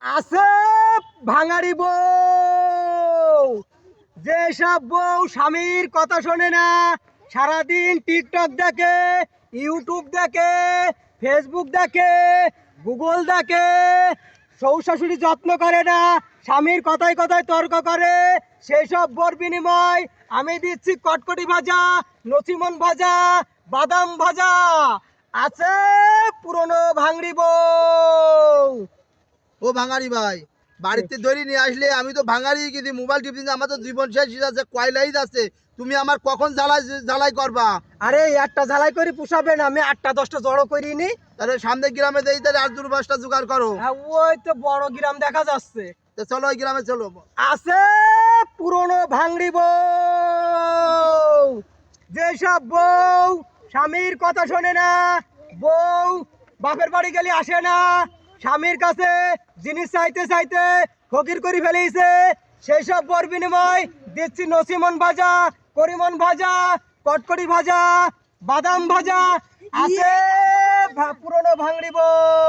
আছে ভাঙাড়ি বউ, যেসব বউ স্বামীর কথা শোনে না, সারাদিন টিকটক দেখে, ইউটিউব দেখে, ফেসবুক দেখে, গুগল দেখে, শ্বশুর শাশুড়ি যত্ন করে না, স্বামীর কথায় কথায় তর্ক করে, সেই সব বর বিনিময় আমি দিচ্ছি কটকটি ভাজা, নচিমন ভাজা, বাদাম ভাজা। আছে পুরনো ভাঙড়ি বউ। ও ভাঙারি ভাই, বাড়িতে দড়ি নিয়ে আসলে আমি তো ভাঙারি কিন্তু মোবাইল টিপি, আমার তো জীবন শেষ আছে, কয়লাই আছে। তুমি আমার কখন জ্বালাই জ্বালাই করবা? আরে একটা ঝালাই করে পুষাবে না, আমি 8টা 10টা জড়ো করিনি। তাহলে সামনে গ্রামে দেই, তাহলে আর 2-5টা জোগাড় করো। হ্যাঁ, ওই তো বড় গ্রাম দেখা যাচ্ছে। তো চলো ওই গ্রামে চলো। আছে পুরনো ভাঙড়ি বউ, যেসব বউ স্বামীর কথা শোনে না, বউ বাপের বাড়ি গেলে আসে না, স্বামীর কাছে জিনিস চাইতে চাইতে ফকির করে ফেলেছে, সেই সব বর বিনিময় দিচ্ছি নসিমন ভাজা, করিমন ভাজা, কটকটি ভাজা, বাদাম ভাজা। আছে পুরনো ভাঙড়ি বউ।